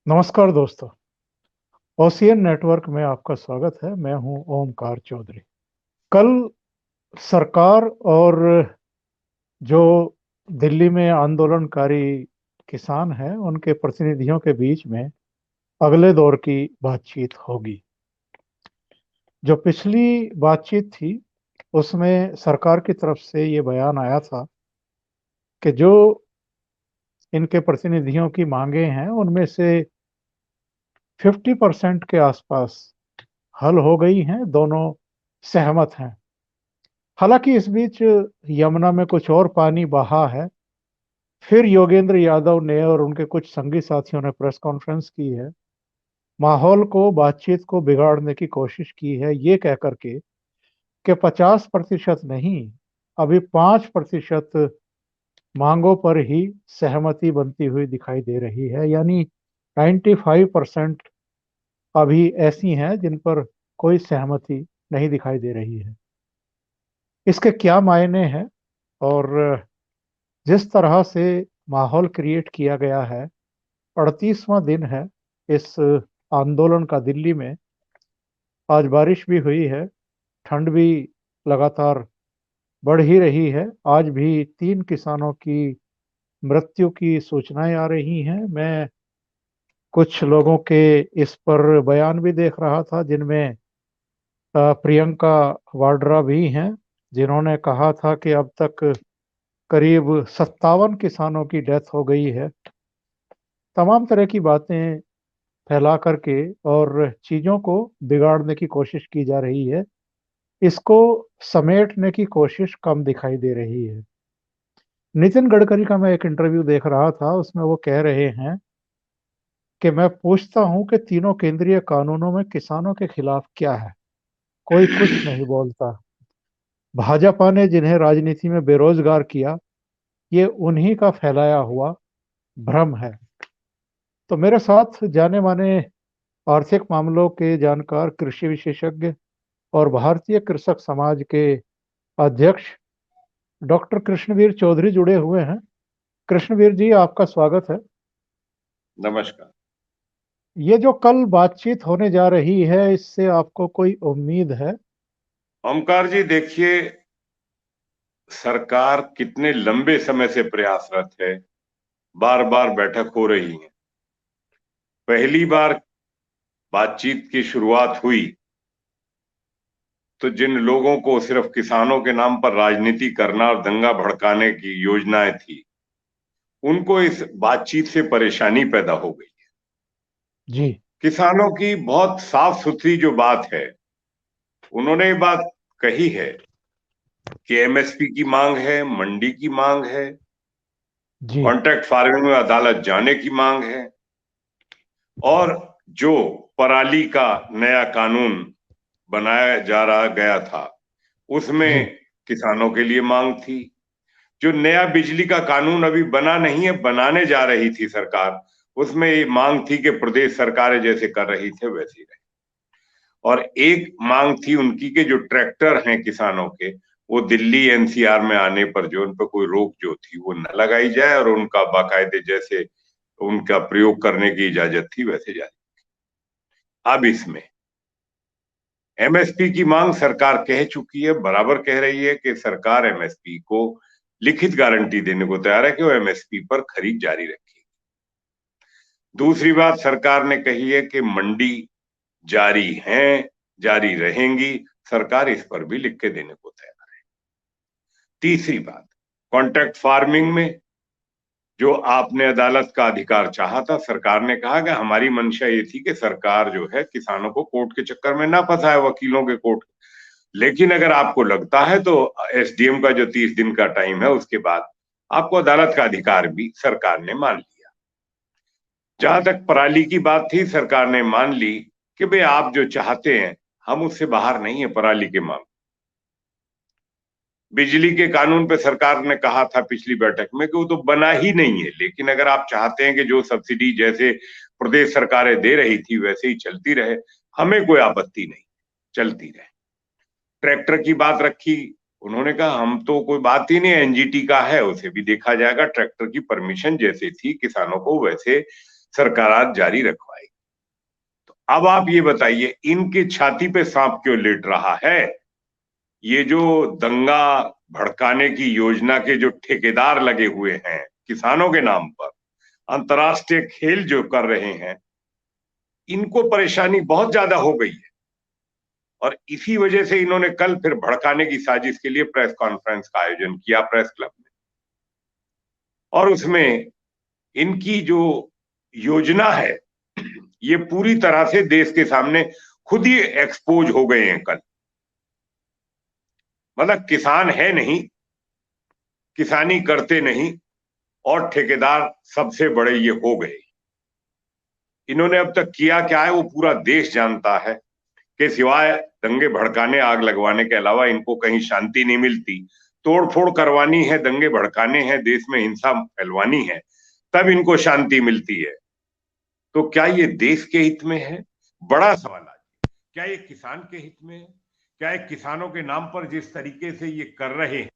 नमस्कार दोस्तों। Ocean network में आपका स्वागत है। मैं हूं ओमकार चौधरी। कल सरकार और जो दिल्ली में आंदोलनकारी किसान हैं उनके प्रतिनिधियों के बीच में अगले दौर की बातचीत होगी। जो पिछली बातचीत थी उसमें सरकार की तरफ से ये बयान आया था कि जो इनके प्रतिनिधियों की मांगे हैं उनमें से 50% के आसपास हल हो गई हैं, दोनों सहमत हैं। हालांकि इस बीच यमुना में कुछ और पानी बहा है। फिर योगेंद्र यादव ने और उनके कुछ संगी साथियों ने प्रेस कॉन्फ्रेंस की है, माहौल को, बातचीत को बिगाड़ने की कोशिश की है, ये कह करके कि 50% नहीं, अभी 5% मांगों पर ही सहमति बनती हुई दिखाई दे रही है। यानी 95% अभी ऐसी हैं जिन पर कोई सहमति नहीं दिखाई दे रही है। इसके क्या मायने हैं और जिस तरह से माहौल क्रिएट किया गया है, 38वां दिन है इस आंदोलन का दिल्ली में। आज बारिश भी हुई है, ठंड भी लगातार बढ़ ही रही है। आज भी 3 किसानों की मृत्यु की सूचनाएं आ रही हैं। मैं कुछ लोगों के इस पर बयान भी देख रहा था जिनमें प्रियंका वाड्रा भी हैं, जिन्होंने कहा था कि अब तक करीब 57 किसानों की डेथ हो गई है। तमाम तरह की बातें फैला करके और चीजों को बिगाड़ने की कोशिश की जा रही है। इसको समेटने की कोशिश कम दिखाई दे रही है। नितिन गडकरी का मैं एक इंटरव्यू देख रहा था, उसमें वो कह रहे हैं कि मैं पूछता हूं कि तीनों केंद्रीय कानूनों में किसानों के खिलाफ क्या है, कोई कुछ नहीं बोलता। भाजपा ने जिन्हें राजनीति में बेरोजगार किया, ये उन्हीं का फैलाया हुआ भ्रम है। तो मेरे साथ जाने माने आर्थिक मामलों के जानकार, कृषि विशेषज्ञ और भारतीय कृषक समाज के अध्यक्ष डॉक्टर कृष्णवीर चौधरी जुड़े हुए हैं। कृष्णवीर जी, आपका स्वागत है। नमस्कार। ये जो कल बातचीत होने जा रही है, इससे आपको कोई उम्मीद है? ओमकार जी, देखिए, सरकार कितने लंबे समय से प्रयासरत है। बार बार बैठक हो रही है। पहली बार बातचीत की शुरुआत हुई तो जिन लोगों को सिर्फ किसानों के नाम पर राजनीति करना और दंगा भड़काने की योजनाएं थी, उनको इस बातचीत से परेशानी पैदा हो गई। जी। किसानों की बहुत साफ सुथरी जो बात है, उन्होंने ये बात कही है कि एमएसपी की मांग है, मंडी की मांग है, जी। कॉन्ट्रैक्ट फार्मिंग में अदालत जाने की मांग है, और जो पराली का नया कानून बनाया जा रहा गया था जी। उसमें किसानों के लिए मांग थी। जो नया बिजली का कानून अभी बना नहीं है, बनाने जा रही थी सरकार, उसमें ये मांग थी कि प्रदेश सरकारें जैसे कर रही थे वैसे ही रहे। और एक मांग थी उनकी कि जो ट्रैक्टर हैं किसानों के, वो दिल्ली एनसीआर में आने पर जो उन पर कोई रोक जो थी वो न लगाई जाए और उनका बाकायदे जैसे उनका प्रयोग करने की इजाजत थी वैसे जारी। अब इसमें एमएसपी की मांग सरकार कह चुकी है, बराबर कह रही है कि सरकार एमएसपी को लिखित गारंटी देने को तैयार है कि वो एमएसपी पर खरीद जारी रखेगी। दूसरी बात सरकार ने कही है कि मंडी जारी हैं, जारी रहेंगी, सरकार इस पर भी लिख के देने को तैयार है। तीसरी बात, कॉन्ट्रैक्ट फार्मिंग में जो आपने अदालत का अधिकार चाहा था, सरकार ने कहा कि हमारी मंशा ये थी कि सरकार जो है किसानों को कोर्ट के चक्कर में ना फंसाए, वकीलों के कोर्ट। लेकिन अगर आपको लगता है तो एसडीएम का जो 30 दिन का टाइम है उसके बाद आपको अदालत का अधिकार भी सरकार ने मान लिया। जहां तक पराली की बात थी, सरकार ने मान ली कि भाई आप जो चाहते हैं हम उससे बाहर नहीं है पराली के मामले। बिजली के कानून पे सरकार ने कहा था पिछली बैठक में कि वो तो बना ही नहीं है, लेकिन अगर आप चाहते हैं कि जो सब्सिडी जैसे प्रदेश सरकारें दे रही थी वैसे ही चलती रहे, हमें कोई आपत्ति नहीं, चलती रहे। ट्रैक्टर की बात रखी, उन्होंने कहा हम तो कोई बात ही नहीं, एनजीटी का है, उसे भी देखा जाएगा। ट्रैक्टर की परमिशन जैसे थी किसानों को वैसे सरकार जारी रखवाएगी। तो अब आप ये बताइए, इनके छाती पे सांप क्यों लेट रहा है? ये जो दंगा भड़काने की योजना के जो ठेकेदार लगे हुए हैं किसानों के नाम पर, अंतर्राष्ट्रीय खेल जो कर रहे हैं, इनको परेशानी बहुत ज्यादा हो गई है। और इसी वजह से इन्होंने कल फिर भड़काने की साजिश के लिए प्रेस कॉन्फ्रेंस का आयोजन किया प्रेस क्लब में। और उसमें इनकी जो योजना है, ये पूरी तरह से देश के सामने खुद ही एक्सपोज हो गए हैं कल। मतलब किसान है नहीं, किसानी करते नहीं, और ठेकेदार सबसे बड़े ये हो गए। इन्होंने अब तक किया क्या है वो पूरा देश जानता है कि सिवाय दंगे भड़काने, आग लगवाने के अलावा इनको कहीं शांति नहीं मिलती। तोड़फोड़ करवानी है, दंगे भड़काने हैं, देश में हिंसा फैलवानी है, तब इनको शांति मिलती है। तो क्या ये देश के हित में है? बड़ा सवाल आज। क्या ये किसान के हित में है? क्या ये किसानों के नाम पर जिस तरीके से ये कर रहे हैं,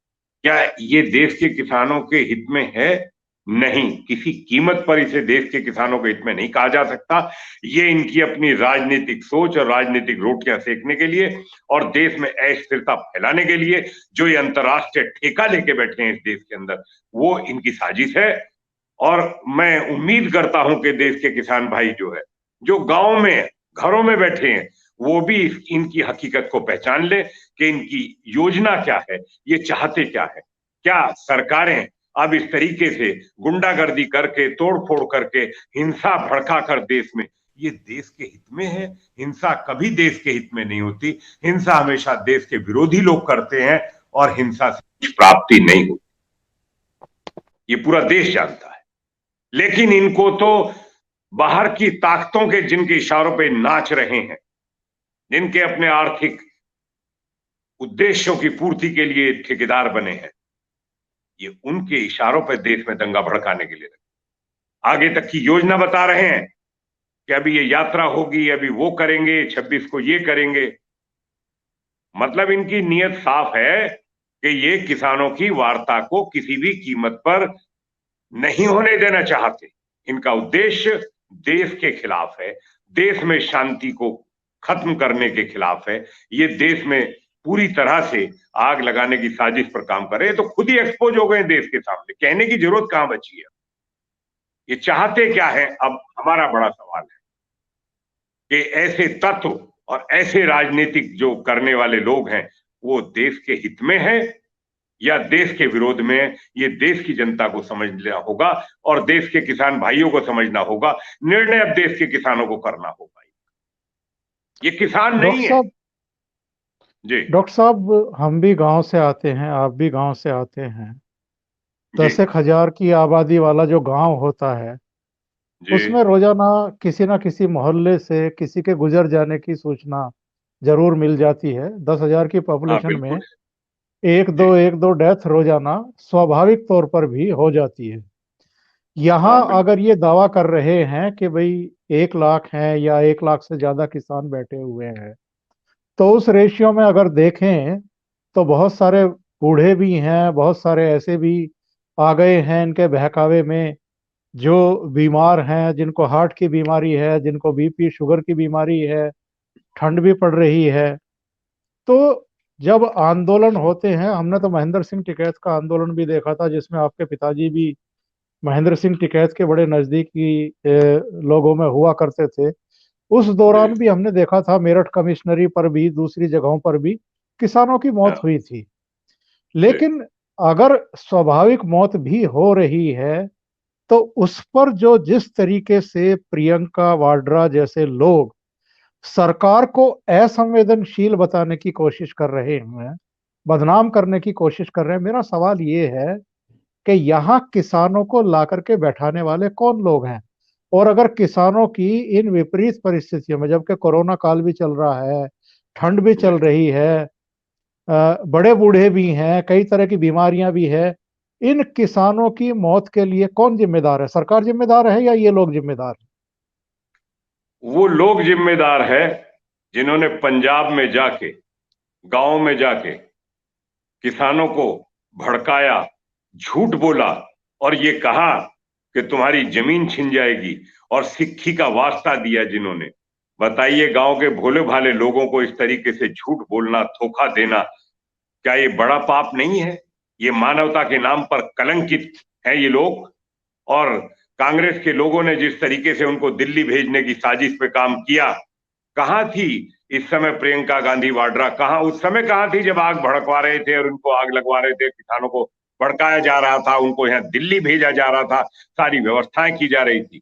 क्या ये देश के किसानों के हित में है? नहीं, किसी कीमत पर इसे देश के किसानों के हित में नहीं कहा जा सकता। ये इनकी अपनी राजनीतिक सोच और राजनीतिक रोटियां सेकने के लिए और देश में अस्थिरता फैलाने के लिए जो ये अंतर्राष्ट्रीय ठेका लेके बैठे हैं इस देश के अंदर, वो इनकी साजिश है। और मैं उम्मीद करता हूं कि देश के किसान भाई जो है, जो गांव में घरों में बैठे हैं, वो भी इनकी हकीकत को पहचान ले कि इनकी योजना क्या है, ये चाहते क्या है। क्या सरकारें अब इस तरीके से गुंडागर्दी करके, तोड़फोड़ करके, हिंसा भड़का कर देश में, ये देश के हित में है? हिंसा कभी देश के हित में नहीं होती। हिंसा हमेशा देश के विरोधी लोग करते हैं और हिंसा से कुछ प्राप्ति नहीं होती, ये पूरा देश जानता है। लेकिन इनको तो बाहर की ताकतों के जिनके इशारों पे नाच रहे हैं, जिनके अपने आर्थिक उद्देश्यों की पूर्ति के लिए ठेकेदार बने हैं, ये उनके इशारों पर देश में दंगा भड़काने के लिए आगे तक की योजना बता रहे हैं कि अभी ये यात्रा होगी, अभी वो करेंगे, 26 को ये करेंगे। मतलब इनकी नीयत साफ है कि ये किसानों की वार्ता को किसी भी कीमत पर नहीं होने देना चाहते। इनका उद्देश्य देश के खिलाफ है, देश में शांति को खत्म करने के खिलाफ है। ये देश में पूरी तरह से आग लगाने की साजिश पर काम कर रहे हैं। तो खुद ही एक्सपोज हो गए देश के सामने, कहने की जरूरत कहां बची है? ये चाहते क्या है? अब हमारा बड़ा सवाल है कि ऐसे तत्व और ऐसे राजनीतिक जो करने वाले लोग हैं, वो देश के हित में है या देश के विरोध में? ये देश की जनता को समझना होगा और देश के किसान भाइयों को समझना होगा। निर्णय अब देश के किसानों को करना होगा। ये किसान नहीं है जी। डॉक्टर साहब, हम भी गांव से आते हैं, आप भी गांव से आते हैं। जी 10,000 की आबादी वाला जो गांव होता है, जी। उसमें रोजाना किसी ना किसी मोहल्ले से किसी के गुजर जाने की सूचना जरूर मिल जाती है। 10,000 की हाँ पॉपुलेशन में बिल्कुल। जी। एक दो डेथ रोजाना स्वाभाविक तौर पर भी हो जाती है। यहाँ हाँ बिल्कुल। अगर ये दावा कर रहे हैं कि भाई 1 लाख हैं या 1 लाख से ज्यादा किसान बैठे हुए हैं, तो उस रेशियो में अगर देखें तो बहुत सारे बूढ़े भी हैं, बहुत सारे ऐसे भी आ गए हैं इनके बहकावे में, जो बीमार हैं, जिनको हार्ट की बीमारी है, जिनको बीपी शुगर की बीमारी है, ठंड भी पड़ रही है। तो जब आंदोलन होते हैं, हमने तो महेंद्र सिंह टिकैत का आंदोलन भी देखा था, जिसमें आपके पिताजी भी महेंद्र सिंह टिकैत के बड़े नजदीकी लोगों में हुआ करते थे। उस जी। दौरान भी हमने देखा था मेरठ कमिश्नरी पर भी, दूसरी जगहों पर भी किसानों की मौत हाँ। हुई थी। जी। लेकिन अगर स्वाभाविक मौत भी हो रही है, तो उस पर जो जिस तरीके से प्रियंका वाड्रा जैसे लोग सरकार को असंवेदनशील बताने की कोशिश कर रहे हैं, बदनाम करने की कोशिश कर रहे हैं, मेरा सवाल ये है कि यहाँ किसानों को ला करके बैठाने वाले कौन लोग हैं? और अगर किसानों की इन विपरीत परिस्थितियों में, जबकि कोरोना काल भी चल रहा है, ठंड भी जी। चल रही है, बड़े बूढ़े भी हैं, कई तरह की बीमारियां भी है, इन किसानों की मौत के लिए कौन जिम्मेदार है? सरकार जिम्मेदार है या ये लोग जिम्मेदार हैं? वो लोग जिम्मेदार है जिन्होंने पंजाब में जाके, गांव में जाके किसानों को भड़काया, झूठ बोला और ये कहा कि तुम्हारी जमीन छिन जाएगी, और सिक्खी का वास्ता दिया जिन्होंने। बताइए, गांव के भोले भाले लोगों को इस तरीके से झूठ बोलना, धोखा देना, क्या ये बड़ा पाप नहीं है? ये मानवता के नाम पर कलंकित है ये लोग। और कांग्रेस के लोगों ने जिस तरीके से उनको दिल्ली भेजने की साजिश पे काम किया, कहां थी इस समय प्रियंका गांधी वाड्रा? कहां उस समय कहां थी जब आग भड़कवा रहे थे और उनको आग लगवा रहे थे, किसानों को भड़काया जा रहा था, उनको यहाँ दिल्ली भेजा जा रहा था, सारी व्यवस्थाएं की जा रही थी।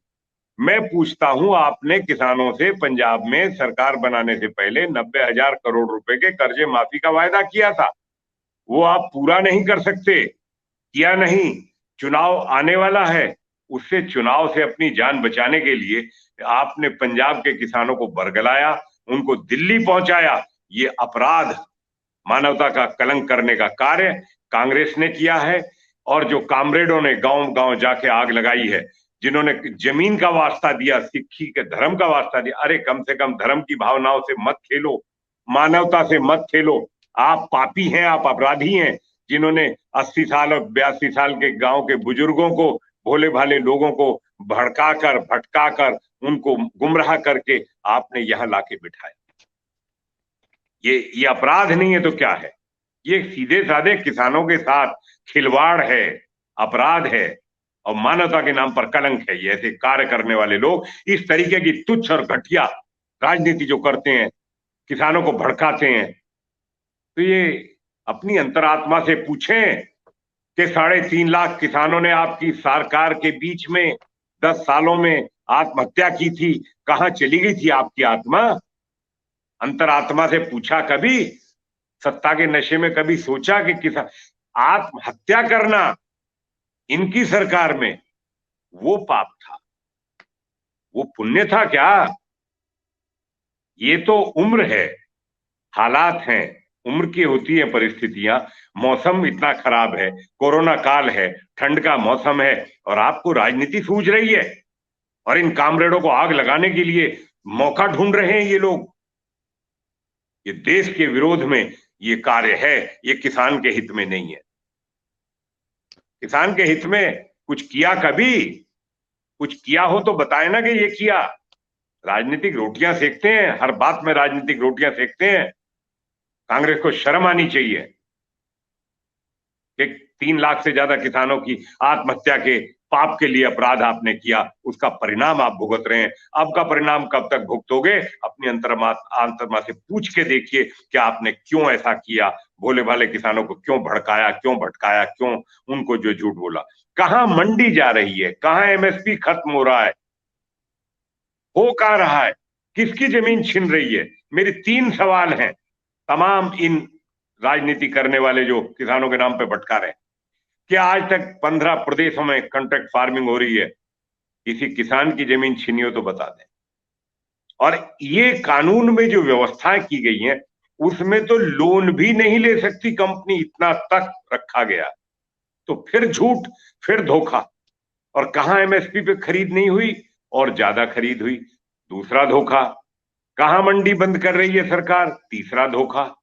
मैं पूछता हूं, आपने किसानों से पंजाब में सरकार बनाने से पहले 90,000 करोड़ रुपए के कर्जे माफी का वायदा किया था। वो आप पूरा नहीं कर सकते, किया नहीं। चुनाव आने वाला है, उससे चुनाव से अपनी जान बचाने के लिए आपने पंजाब के किसानों को बरगलाया, उनको दिल्ली पहुंचाया। ये अपराध, मानवता का कलंक करने का कार्य कांग्रेस ने किया है। और जो कामरेडों ने गांव गांव जाके आग लगाई है, जिन्होंने जमीन का वास्ता दिया, सिक्खी के धर्म का वास्ता दिया, अरे कम से कम धर्म की भावनाओं से मत खेलो, मानवता से मत खेलो। आप पापी हैं, आप अपराधी हैं, जिन्होंने 80 साल और 82 साल के गांव के बुजुर्गों को, भोले भाले लोगों को भड़काकर, भटकाकर, उनको गुमराह करके आपने यहां लाके बिठाया। ये अपराध नहीं है तो क्या है? ये सीधे साधे किसानों के साथ खिलवाड़ है, अपराध है, और मानवता के नाम पर कलंक है। ये ऐसे कार्य करने वाले लोग, इस तरीके की तुच्छ और घटिया राजनीति जो करते हैं, किसानों को भड़काते हैं, तो ये अपनी अंतरात्मा से पूछें कि 3.5 लाख किसानों ने आपकी सरकार के बीच में 10 सालों में आत्महत्या की थी। कहां चली गई थी आपकी आत्मा? अंतरात्मा से पूछा कभी? सत्ता के नशे में कभी सोचा कि किसान आत्महत्या करना इनकी सरकार में वो पाप था, वो पुण्य था क्या? ये तो उम्र है, हालात हैं, उम्र की होती है परिस्थितियां। मौसम इतना खराब है, कोरोना काल है, ठंड का मौसम है, और आपको राजनीति सूझ रही है, और इन कामरेडों को आग लगाने के लिए मौका ढूंढ रहे हैं ये लोग। ये देश के विरोध में ये कार्य है, ये किसान के हित में नहीं है। किसान के हित में कुछ किया कभी? कुछ किया हो तो बताए ना कि ये किया। राजनीतिक रोटियां सेकते हैं, हर बात में राजनीतिक रोटियां सेकते हैं। कांग्रेस को शर्म आनी चाहिए कि 3 लाख से ज्यादा किसानों की आत्महत्या के पाप के लिए अपराध आपने किया, उसका परिणाम आप भुगत रहे हैं। अब का परिणाम कब तक भुगतोगे? अपनी अंतर्मा से पूछ के देखिए कि आपने क्यों ऐसा किया, भोले भाले किसानों को क्यों भड़काया, क्यों भटकाया, क्यों उनको जो झूठ बोला। कहां मंडी जा रही है, कहां एमएसपी खत्म हो रहा है, हो कहां रहा है, किसकी जमीन छिन रही है? मेरे 3 सवाल हैं तमाम इन राजनीति करने वाले जो किसानों के नाम पे भटका रहे हैं। क्या आज तक 15 प्रदेशों में कॉन्ट्रैक्ट फार्मिंग हो रही है? किसी किसान की जमीन छीनी हो तो बता दें। और ये कानून में जो व्यवस्थाएं की गई हैं, उसमें तो लोन भी नहीं ले सकती कंपनी, इतना तक रखा गया। तो फिर झूठ, फिर धोखा। और कहां एमएसपी पे खरीद नहीं हुई और ज्यादा खरीद हुई, दूसरा धोखा। कहां मंडी बंद कर रही है सरकार, तीसरा धोखा।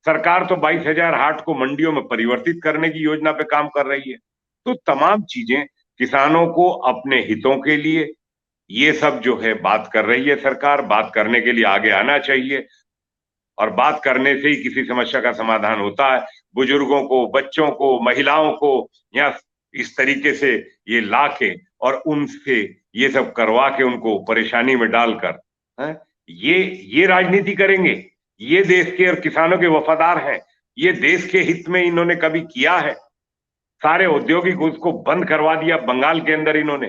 सरकार तो 22,000 हाट को मंडियों में परिवर्तित करने की योजना पे काम कर रही है। तो तमाम चीजें किसानों को अपने हितों के लिए, ये सब जो है बात कर रही है सरकार। बात करने के लिए आगे आना चाहिए, और बात करने से ही किसी समस्या का समाधान होता है। बुजुर्गों को, बच्चों को, महिलाओं को या इस तरीके से ये ला के और उनसे ये सब करवा के उनको परेशानी में डालकर, है? ये राजनीति करेंगे? ये देश के और किसानों के वफादार हैं? ये देश के हित में इन्होंने कभी किया है? सारे औद्योगिक उसको बंद करवा दिया बंगाल के अंदर इन्होंने,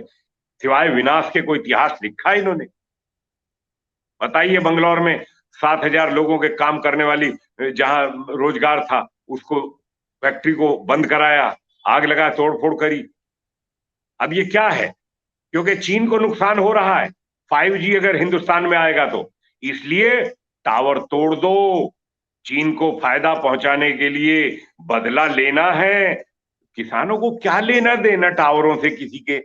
सिवाय विनाश के कोई इतिहास लिखा इन्होंने? बताइए, बंगलौर में 7,000 लोगों के काम करने वाली जहां रोजगार था, उसको फैक्ट्री को बंद कराया, आग लगा, तोड़फोड़ करी। अब ये क्या है? क्योंकि चीन को नुकसान हो रहा है 5G अगर हिंदुस्तान में आएगा तो, इसलिए टावर तोड़ दो। चीन को फायदा पहुंचाने के लिए बदला लेना है। किसानों को क्या लेना देना टावरों से? किसी के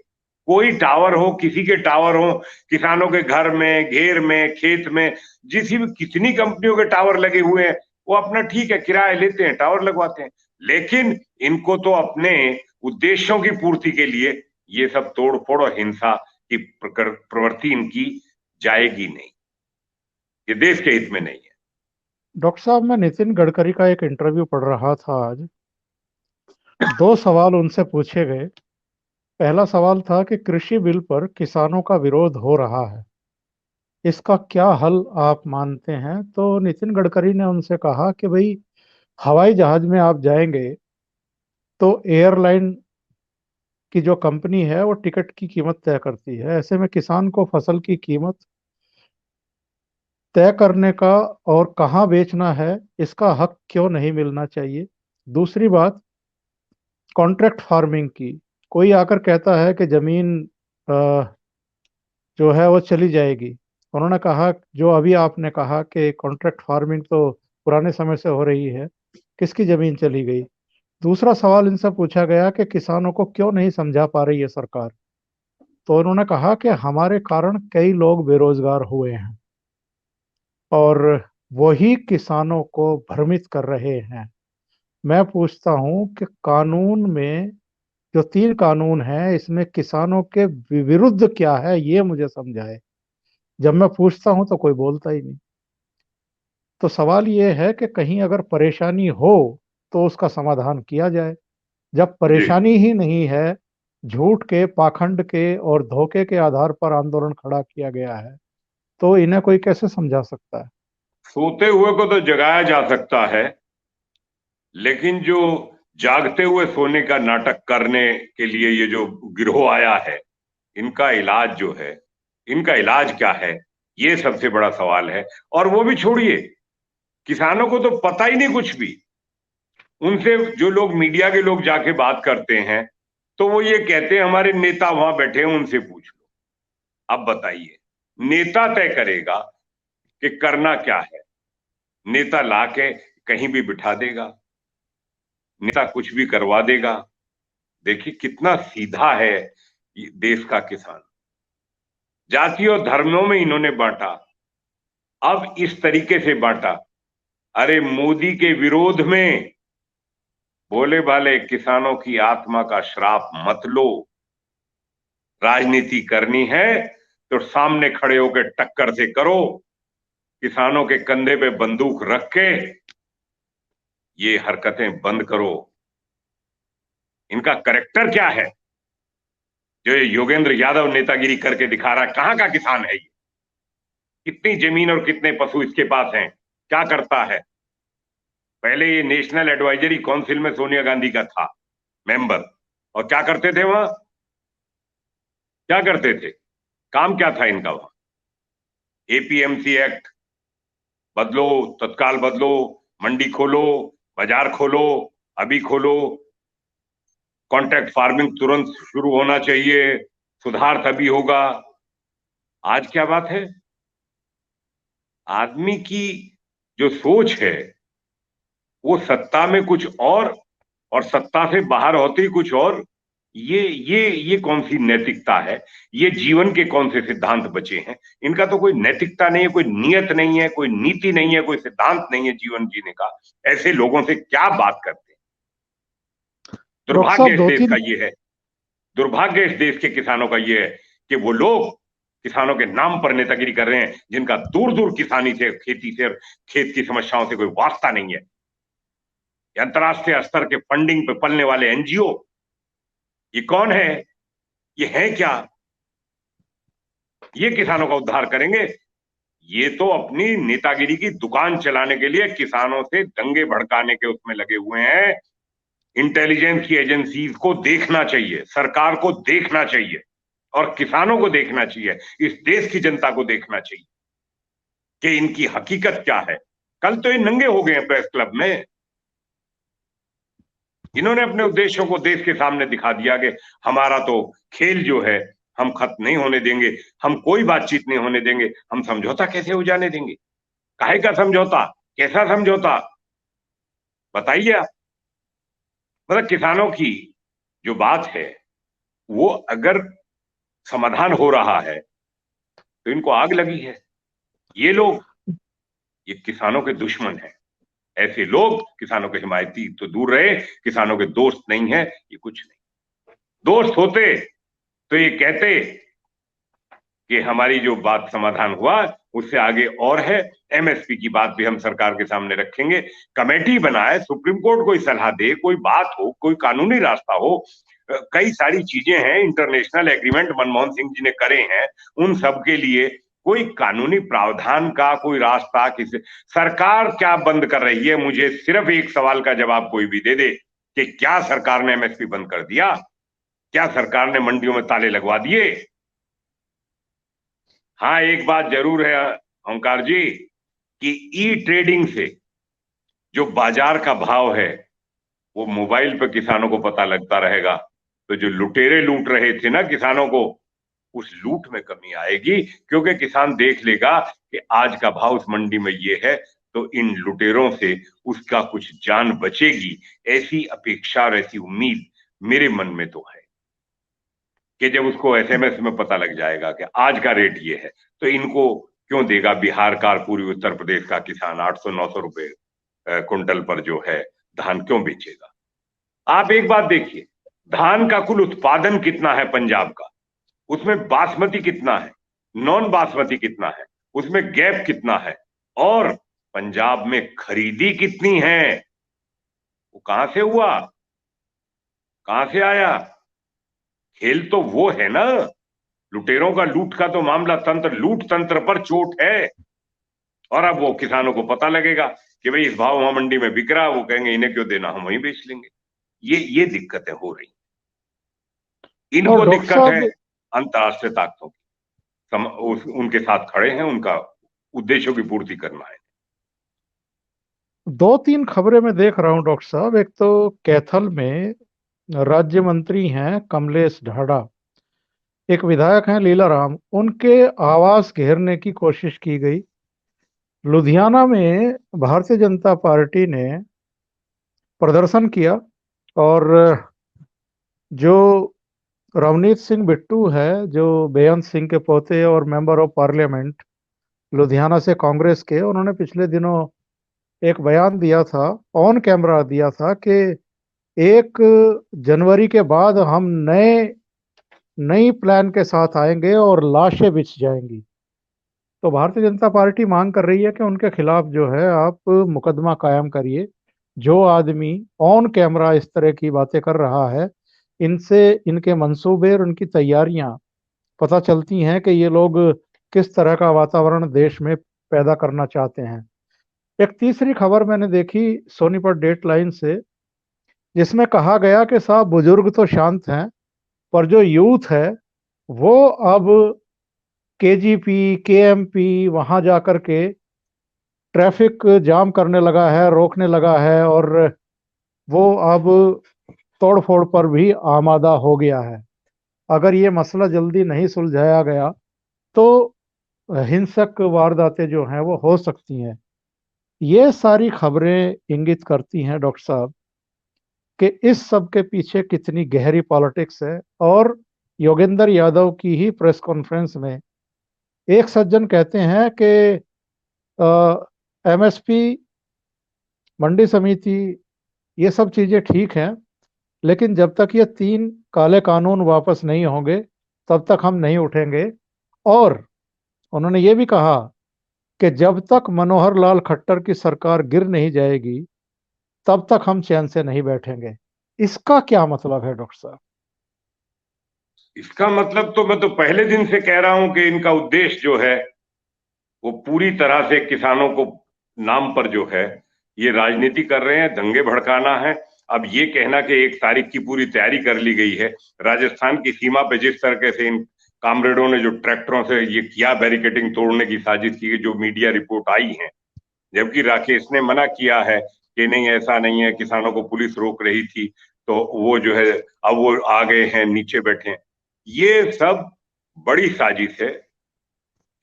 कोई टावर हो, किसी के टावर हो, किसानों के घर में, घेर में, खेत में, जिसी भी कितनी कंपनियों के टावर लगे हुए हैं, वो अपना ठीक है किराया लेते हैं, टावर लगवाते हैं। लेकिन इनको तो अपने उद्देश्यों की पूर्ति के लिए ये सब तोड़ फोड़ और हिंसा की प्रवृत्ति इनकी जाएगी नहीं। ये देश के हित में नहीं है। डॉक्टर साहब, मैं नितिन गडकरी का एक इंटरव्यू पढ़ रहा था आज। दो सवाल उनसे पूछे गए। पहला सवाल था कि कृषि बिल पर किसानों का विरोध हो रहा है, इसका क्या हल आप मानते हैं? तो नितिन गडकरी ने उनसे कहा कि भाई, हवाई जहाज में आप जाएंगे तो एयरलाइन की जो कंपनी है वो टिकट की कीमत तय करती है। ऐसे में किसान को फसल की कीमत तय करने का और कहाँ बेचना है इसका हक क्यों नहीं मिलना चाहिए? दूसरी बात, कॉन्ट्रैक्ट फार्मिंग की। कोई आकर कहता है कि जमीन जो है वो चली जाएगी। उन्होंने कहा, जो अभी आपने कहा कि कॉन्ट्रैक्ट फार्मिंग तो पुराने समय से हो रही है, किसकी जमीन चली गई? दूसरा सवाल इनसे पूछा गया कि किसानों को क्यों नहीं समझा पा रही है सरकार। तो उन्होंने कहा कि हमारे कारण कई लोग बेरोजगार हुए हैं और वही किसानों को भ्रमित कर रहे हैं। मैं पूछता हूं कि कानून में जो 3 कानून हैं, इसमें किसानों के विरुद्ध क्या है, ये मुझे समझाए। जब मैं पूछता हूं तो कोई बोलता ही नहीं। तो सवाल ये है कि कहीं अगर परेशानी हो तो उसका समाधान किया जाए। जब जी, परेशानी ही नहीं है, झूठ के, पाखंड के और धोखे के आधार पर आंदोलन खड़ा किया गया है, तो इन्हें कोई कैसे समझा सकता है? सोते हुए को तो जगाया जा सकता है, लेकिन जो जागते हुए सोने का नाटक करने के लिए ये जो गिरोह आया है, इनका इलाज जो है, इनका इलाज क्या है, ये सबसे बड़ा सवाल है। और वो भी छोड़िए, किसानों को तो पता ही नहीं कुछ भी। उनसे जो लोग, मीडिया के लोग जाके बात करते हैं, तो वो ये कहते हैं हमारे नेता वहां बैठे हैं, उनसे पूछ लो। अब बताइए, नेता तय करेगा कि करना क्या है। नेता लाके कहीं भी बिठा देगा, नेता कुछ भी करवा देगा। देखिए कितना सीधा है ये देश का किसान। जाति और धर्मों में इन्होंने बांटा, अब इस तरीके से बांटा। अरे मोदी के विरोध में भोले भाले किसानों की आत्मा का श्राप मत लो। राजनीति करनी है तो सामने खड़े होकर टक्कर से करो। किसानों के कंधे पे बंदूक रख के ये हरकतें बंद करो। इनका करेक्टर क्या है जो ये योगेंद्र यादव नेतागिरी करके दिखा रहा है? कहां का किसान है ये? कितनी जमीन और कितने पशु इसके पास हैं? क्या करता है? पहले ये नेशनल एडवाइजरी काउंसिल में सोनिया गांधी का था मेंबर। और क्या करते थे वहां? क्या करते थे? काम क्या था इनका वहां? एपीएमसी एक्ट बदलो, तत्काल बदलो, मंडी खोलो, बाजार खोलो, अभी खोलो, कॉन्ट्रैक्ट फार्मिंग तुरंत शुरू होना चाहिए, सुधार तभी होगा। आज क्या बात है? आदमी की जो सोच है वो सत्ता में कुछ और सत्ता से बाहर होते ही कुछ और। ये कौन सी नैतिकता है? ये जीवन के कौन से सिद्धांत बचे हैं? इनका तो कोई नैतिकता नहीं है, कोई नियत नहीं है, कोई नीति नहीं है, कोई सिद्धांत नहीं है जीवन जीने का। ऐसे लोगों से क्या बात करते हैं? डॉक्टर दुर्भाग्य साहब, इस दो देश का तीन ये है, दुर्भाग्य इस देश के किसानों का ये है कि वो लोग किसानों के नाम पर नेतागिरी कर रहे हैं, जिनका दूर दूर किसानी से, खेती से, खेत की समस्याओं से कोई वास्ता नहीं है। अंतर्राष्ट्रीय स्तर के फंडिंग पे पलने वाले एनजीओ, ये कौन है? ये है क्या? ये किसानों का उद्धार करेंगे? ये तो अपनी नेतागिरी की दुकान चलाने के लिए किसानों से दंगे भड़काने के उसमें लगे हुए हैं। इंटेलिजेंस की एजेंसीज को देखना चाहिए, सरकार को देखना चाहिए और किसानों को देखना चाहिए, इस देश की जनता को देखना चाहिए कि इनकी हकीकत क्या है। कल तो ये नंगे हो गए हैं प्रेस क्लब में। इन्होंने अपने उद्देश्यों को देश के सामने दिखा दिया कि हमारा तो खेल जो है हम खत्म नहीं होने देंगे, हम कोई बातचीत नहीं होने देंगे, हम समझौता कैसे हो जाने देंगे? काहे का समझौता? कैसा समझौता? बताइए आप। मतलब किसानों की जो बात है वो अगर समाधान हो रहा है तो इनको आग लगी है। ये लोग, ये किसानों के दुश्मन हैं। ऐसे लोग किसानों के हिमायती तो दूर रहे, किसानों के दोस्त नहीं है ये कुछ नहीं। दोस्त होते तो ये कहते कि हमारी जो बात समाधान हुआ उससे आगे और है, एमएसपी की बात भी हम सरकार के सामने रखेंगे, कमेटी बनाए, सुप्रीम कोर्ट कोई सलाह दे, कोई बात हो, कोई कानूनी रास्ता हो। कई सारी चीजें हैं, इंटरनेशनल एग्रीमेंट मनमोहन सिंह जी ने करे हैं, उन सब के लिए कोई कानूनी प्रावधान का कोई रास्ता किसी सरकार क्या बंद कर रही है? मुझे सिर्फ एक सवाल का जवाब कोई भी दे दे कि क्या सरकार ने एमएसपी बंद कर दिया? क्या सरकार ने मंडियों में ताले लगवा दिए? हाँ, एक बात जरूर है ओंकार जी कि ई ट्रेडिंग से जो बाजार का भाव है वो मोबाइल पे किसानों को पता लगता रहेगा। तो जो लुटेरे लूट रहे थे ना किसानों को, उस लूट में कमी आएगी, क्योंकि किसान देख लेगा कि आज का भाव उस मंडी में ये है, तो इन लुटेरों से उसका कुछ जान बचेगी। ऐसी अपेक्षा और ऐसी उम्मीद मेरे मन में तो है कि जब उसको एसएमएस में पता लग जाएगा कि आज का रेट ये है, तो इनको क्यों देगा बिहार का और पूर्वी उत्तर प्रदेश का किसान 800-900 रुपए कुंटल पर जो है धान क्यों बेचेगा? आप एक बात देखिए, धान का कुल उत्पादन कितना है पंजाब का, उसमें बासमती कितना है, नॉन बासमती कितना है, उसमें गैप कितना है, और पंजाब में खरीदी कितनी है? वो कहां से हुआ, कहां से आया? खेल तो वो है ना, लुटेरों का लूट का तो मामला तंत्र, लूट तंत्र पर चोट है। और अब वो किसानों को पता लगेगा कि भाई इस भाव वहां मंडी में बिक रहा, वो कहेंगे इन्हें क्यों देना, हम वहीं बेच लेंगे। ये दिक्कतें हो रही, और इनको डॉक्टर दिक्कत है साहब, अंतरराष्ट्रीय ताकतों की। उनके साथ खड़े हैं, उनका उद्देश्यों की पूर्ति करना है। दो तीन खबरें मैं देख रहा हूँ डॉक्टर साहब। एक तो कैथल में राज्य मंत्री हैं कमलेश ढाडा, एक विधायक हैं लीलाराम, उनके आवास घेरने की कोशिश की गई। लुधियाना में भारतीय जनता पार्टी ने प्रदर्शन किया और जो रवनीत सिंह बिट्टू है, जो बेअंत सिंह के पोते और मेंबर ऑफ पार्लियामेंट लुधियाना से कांग्रेस के, उन्होंने पिछले दिनों एक बयान दिया था, ऑन कैमरा दिया था कि 1 जनवरी के बाद हम नई प्लान के साथ आएंगे और लाशें बिछ जाएंगी। तो भारतीय जनता पार्टी मांग कर रही है कि उनके खिलाफ जो है आप मुकदमा कायम करिए। जो आदमी ऑन कैमरा इस तरह की बातें कर रहा है, इनसे इनके मंसूबे और उनकी तैयारियां पता चलती हैं कि ये लोग किस तरह का वातावरण देश में पैदा करना चाहते हैं। एक तीसरी खबर मैंने देखी सोनीपत डेट लाइन से, जिसमें कहा गया कि साहब बुजुर्ग तो शांत हैं, पर जो यूथ है वो अब केजीपी केएमपी वहां जाकर के ट्रैफिक जाम करने लगा है, रोकने लगा है, और वो अब तोड़फोड़ पर भी आमादा हो गया है। अगर ये मसला जल्दी नहीं सुलझाया गया तो हिंसक वारदातें जो हैं वो हो सकती हैं। ये सारी खबरें इंगित करती हैं डॉक्टर साहब कि इस सब के पीछे कितनी गहरी पॉलिटिक्स है। और योगेंद्र यादव की ही प्रेस कॉन्फ्रेंस में एक सज्जन कहते हैं कि एमएसपी, मंडी समिति, ये सब चीजें ठीक हैं, लेकिन जब तक ये 3 काले कानून वापस नहीं होंगे तब तक हम नहीं उठेंगे। और उन्होंने ये भी कहा कि जब तक मनोहर लाल खट्टर की सरकार गिर नहीं जाएगी तब तक हम चैन से नहीं बैठेंगे। इसका क्या मतलब है डॉक्टर साहब? इसका मतलब तो मैं तो पहले दिन से कह रहा हूं कि इनका उद्देश्य जो है वो पूरी तरह से किसानों को नाम पर जो है ये राजनीति कर रहे हैं, दंगे भड़काना है। अब ये कहना कि 1 तारीख की पूरी तैयारी कर ली गई है, राजस्थान की सीमा पे जिस तरीके से इन कामरेडों ने जो ट्रैक्टरों से ये किया, बैरिकेडिंग तोड़ने की साजिश की, जो मीडिया रिपोर्ट आई है, जबकि राकेश ने मना किया है कि नहीं ऐसा नहीं है, किसानों को पुलिस रोक रही थी, तो वो जो है अब वो आ गए हैं, नीचे बैठे हैं। ये सब बड़ी साजिश है,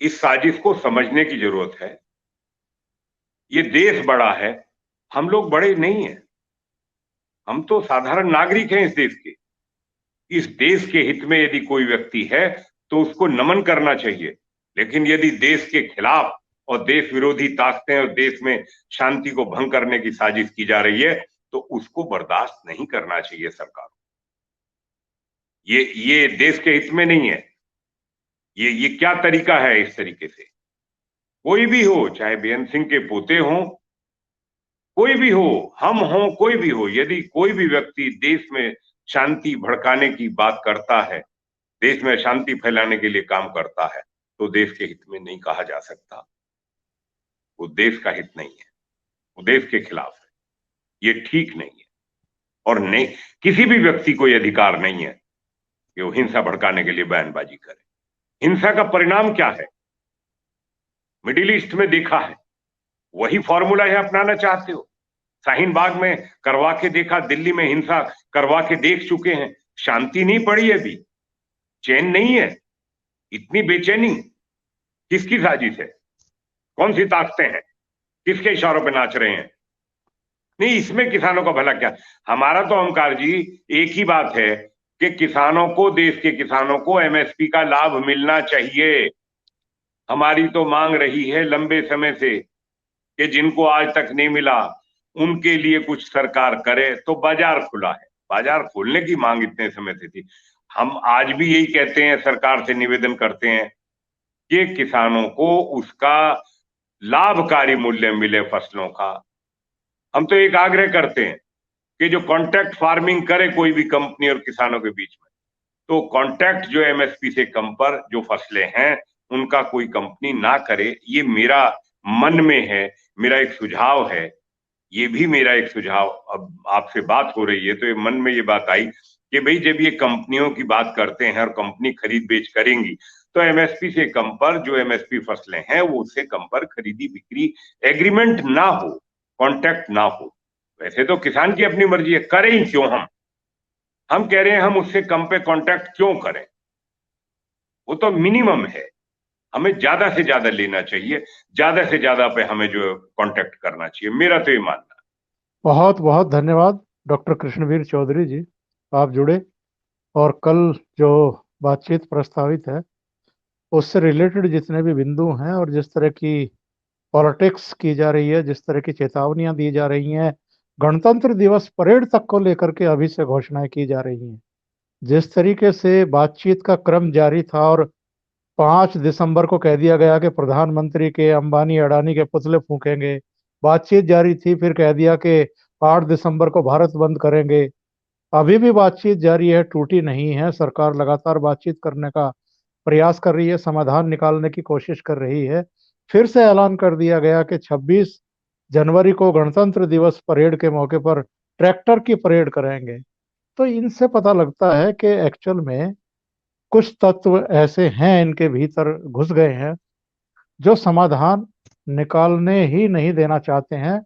इस साजिश को समझने की जरूरत है। ये देश बड़ा है, हम लोग बड़े नहीं हैं, हम तो साधारण नागरिक हैं इस देश के। इस देश के हित में यदि कोई व्यक्ति है तो उसको नमन करना चाहिए, लेकिन यदि देश के खिलाफ और देश विरोधी ताकतें और देश में शांति को भंग करने की साजिश की जा रही है तो उसको बर्दाश्त नहीं करना चाहिए सरकार। ये देश के हित में नहीं है। ये क्या तरीका है? इस तरीके से कोई भी हो, चाहे बेअंत सिंह के पोते हों, कोई भी हो, हम हों, कोई भी हो, यदि कोई भी व्यक्ति देश में शांति भड़काने की बात करता है, देश में शांति फैलाने के लिए काम करता है, तो देश के हित में नहीं कहा जा सकता। वो देश का हित नहीं है, वो देश के खिलाफ है। ये ठीक नहीं है। और नहीं, किसी भी व्यक्ति को यह अधिकार नहीं है कि वो हिंसा भड़काने के लिए बयानबाजी करे। हिंसा का परिणाम क्या है? मिडिल ईस्ट में देखा है, वही फॉर्मूला है अपनाना चाहते हो। शाहीन बाग में करवा के देखा, दिल्ली में हिंसा करवा के देख चुके हैं, शांति नहीं पड़ी है अभी, चैन नहीं है। इतनी बेचैनी किसकी साजिश है? कौन सी ताकतें हैं? किसके इशारों पे नाच रहे हैं? नहीं, इसमें किसानों का भला क्या? हमारा तो ओमकार जी एक ही बात है कि किसानों को, देश के किसानों को एमएसपी का लाभ मिलना चाहिए। हमारी तो मांग रही है लंबे समय से कि जिनको आज तक नहीं मिला उनके लिए कुछ सरकार करे। तो बाजार खुला है, बाजार खोलने की मांग इतने समय से थी। हम आज भी यही कहते हैं, सरकार से निवेदन करते हैं कि किसानों को उसका लाभकारी मूल्य मिले फसलों का। हम तो एक आग्रह करते हैं कि जो कॉन्ट्रैक्ट फार्मिंग करे कोई भी कंपनी और किसानों के बीच में, तो कॉन्ट्रैक्ट जो एमएसपी से कम पर जो फसलें हैं उनका कोई कंपनी ना करे। ये मेरा मन में है, मेरा एक सुझाव है। ये भी मेरा एक सुझाव, अब आपसे बात हो रही है तो ये मन में ये बात आई कि भाई जब ये कंपनियों की बात करते हैं और कंपनी खरीद बेच करेंगी तो एमएसपी से कम पर जो एमएसपी फसलें हैं वो उससे कम पर खरीदी बिक्री एग्रीमेंट ना हो, कॉन्ट्रैक्ट ना हो। वैसे तो किसान की अपनी मर्जी है, करें ही क्यों? हम कह रहे हैं हम उससे कम पे कॉन्ट्रैक्ट क्यों करें? वो तो मिनिमम है, हमें ज्यादा से ज्यादा लेना चाहिए, ज्यादा से ज्यादा पे हमें जो कॉन्ट्रैक्ट करना चाहिए। मेरा तो ये मानना है। बहुत बहुत धन्यवाद डॉक्टर कृष्णवीर चौधरी जी, आप जुड़े और कल जो बातचीत प्रस्तावित है उससे रिलेटेड जितने भी बिंदु हैं और जिस तरह की पॉलिटिक्स की जा रही है, जिस तरह की चेतावनियां दी जा रही हैं, गणतंत्र दिवस परेड तक को लेकर के अभी से घोषणाएं की जा रही हैं, जिस तरीके से बातचीत का क्रम जारी था और 5 दिसंबर को कह दिया गया कि प्रधानमंत्री के अंबानी अडानी के पुतले फूकेंगे, बातचीत जारी थी, फिर कह दिया कि 8 दिसंबर को भारत बंद करेंगे। अभी भी बातचीत जारी है, टूटी नहीं है। सरकार लगातार बातचीत करने का प्रयास कर रही है, समाधान निकालने की कोशिश कर रही है। फिर से ऐलान कर दिया गया कि 26 जनवरी को गणतंत्र दिवस परेड के मौके पर ट्रैक्टर की परेड करेंगे। तो इनसे पता लगता है कि एक्चुअल में कुछ तत्व ऐसे हैं इनके भीतर घुस गए हैं जो समाधान निकालने ही नहीं देना चाहते हैं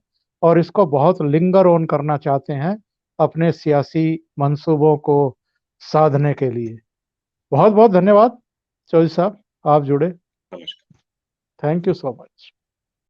और इसको बहुत लिंगर ऑन करना चाहते हैं अपने सियासी मंसूबों को साधने के लिए। बहुत बहुत धन्यवाद चौधरी साहब, आप जुड़े। नमस्कार। Thank you so much.